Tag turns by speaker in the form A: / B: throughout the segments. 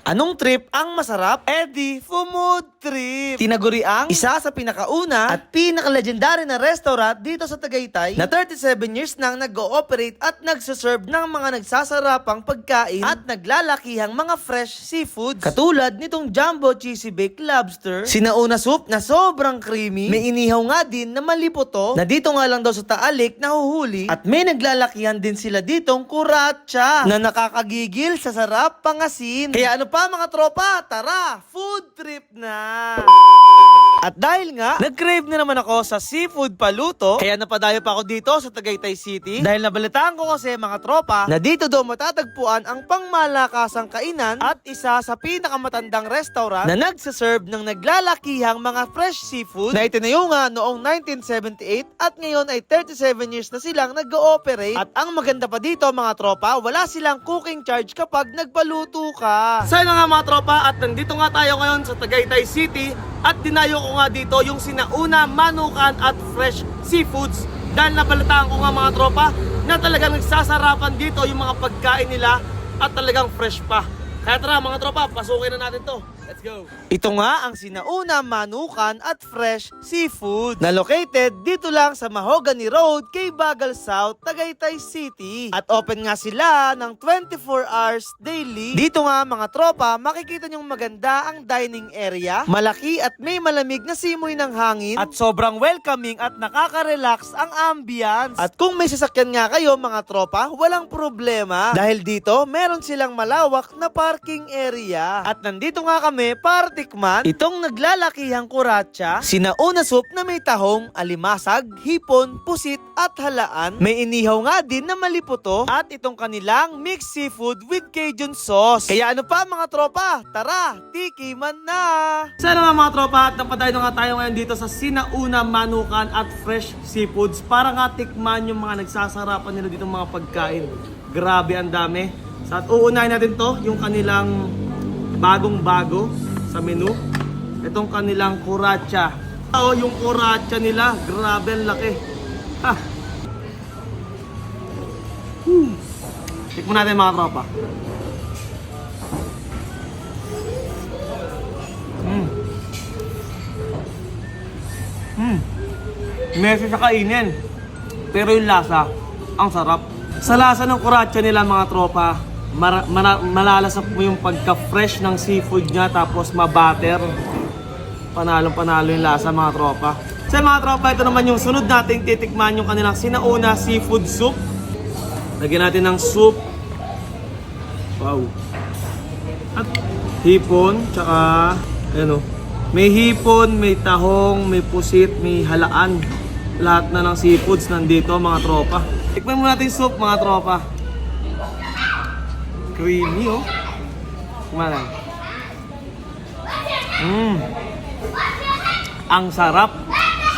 A: Anong trip ang masarap? Eddie Food Trip! Tinaguri ang isa sa pinakauna at pinaka-legendary na restaurant dito sa Tagaytay na 37 years nang nag-ooperate at nagsaserve ng mga nagsasarapang pagkain at naglalakihang mga fresh seafoods. Katulad nitong Jumbo Cheesy Baked Lobster, sinauna soup na sobrang creamy, may inihaw nga din na maliputo na dito nga lang daw sa Taalik nahuhuli at may naglalakihan din sila ditong kuratsa na nakakagigil sa sarap pangasin. Kaya ano pa mga tropa, tara, food trip na! At dahil nga, nag-crave na naman ako sa seafood paluto, kaya napadayo pa ako dito sa Tagaytay City dahil nabalitaan ko kasi mga tropa na dito daw matatagpuan ang pangmalakasang kainan at isa sa pinakamatandang restaurant na nagsaserve ng naglalakihang mga fresh seafood na itinayo nga noong 1978 at ngayon ay 37 years na silang nag-ooperate. At ang maganda pa dito mga tropa, wala silang cooking charge kapag nagpaluto ka. So yun nga mga tropa, at nandito nga tayo ngayon sa Tagaytay City at dinayo ko nga dito yung sinauna manukan at fresh seafoods dahil nabalitaan ko nga mga tropa na talagang nagsasarapan dito yung mga pagkain nila at talagang fresh pa. Kaya tara mga tropa, pasukin na natin to. Let's go! Ito nga ang sinauna manukan at fresh seafood na located dito lang sa Mahogany Road, kay Bagal South, Tagaytay City. At open nga sila ng 24 hours daily. Dito nga mga tropa, makikita nyong maganda ang dining area, malaki at may malamig na simoy ng hangin at sobrang welcoming at nakaka-relax ang ambience. At kung may sasakyan nga kayo mga tropa, walang problema dahil dito meron silang malawak na parking area. At nandito nga kami para tikman itong naglalakihang kuratsa, sinauna soup na may tahong, alimasag, hipon, pusit at halaan. May inihaw nga din na maliputo at itong kanilang mixed seafood with Cajun sauce. Kaya ano pa mga tropa, tara, tikiman na! Sana nga mga tropa, at napadayo na nga tayo ngayon dito sa sinauna manukan at fresh seafoods para nga tikman yung mga nagsasarapan nila dito mga pagkain. Grabe ang dami. So, at uunahin natin to, yung kanilang bagong-bago sa menu. Itong kanilang kuratsa. Oh, yung kuratsa nila, grabe ang laki. Ha. Tikman natin mga tropa. Messy sa kainin. Pero yung lasa, ang sarap. Sa lasa ng kuratsa nila mga tropa, malalasap mo yung pagka-fresh ng seafood niya, tapos mabatter. Panalong-panalo yung lasa mga tropa. Sa mga tropa, ito naman yung sunod nating titikman, yung kanilang sinauna seafood soup. Lagyan natin ng soup. Wow. At hipon, tsaka ano, may hipon, may tahong, may pusit, may halaan. Lahat na ng seafoods nandito mga tropa. Tikman mo natin yung soup mga tropa. Creamy oh. Kumalan. Ang sarap.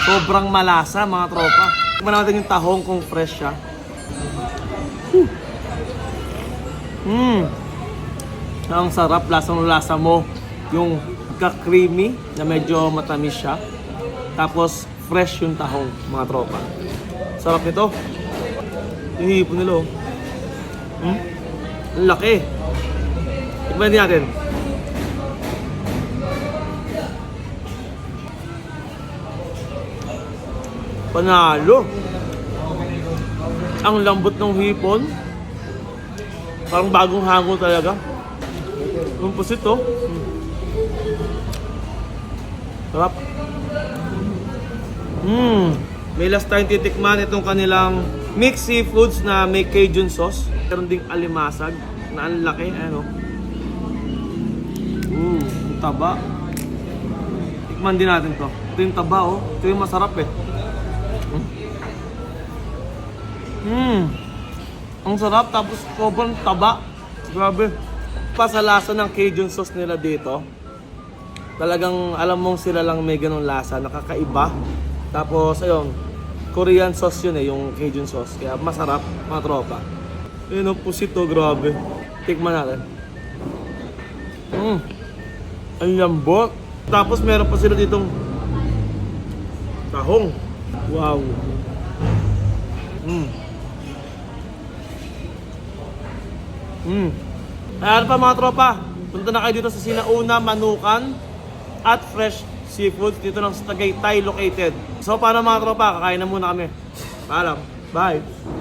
A: Sobrang malasa mga tropa. Tikman natin yung tahong kung fresh siya. Ang sarap. Lasang-lasa mo. Yung ka-creamy na medyo matamis siya. Tapos fresh yung tahong mga tropa. Sarap nito. Yung hipon nila oh. Ang laki. Tikman din natin. Panalo. Ang lambot ng hipon. Parang bagong hango talaga. Yung pusit oh. Sarap. May last tayong titikman itong kanilang mixed seafoods na may Cajun sauce. Meron ding alimasag na ang laki, ano. Ang taba. Tikman din natin to. Ito yung taba oh. Ito yung masarap eh. Ang sarap, tapos sobrang taba. Grabe. Pa sa lasa ng Cajun sauce nila dito, talagang alam mong sila lang may ganong lasa, nakakaiba. Tapos ayun, Korean sauce yun eh, yung Cajun sauce. Kaya masarap mga tropa. Ayun o, pusit o, grabe. Tikman natin. Ang lambot. Tapos meron pa sila ditong tahong. Wow. Ano pa mga tropa?
B: Punta na kayo dito sa Sinauna, Manukan at Fresh Seafood dito lang sa Tagaytay located. So paano mga tropa, kakain na muna kami. Paalam. Bye!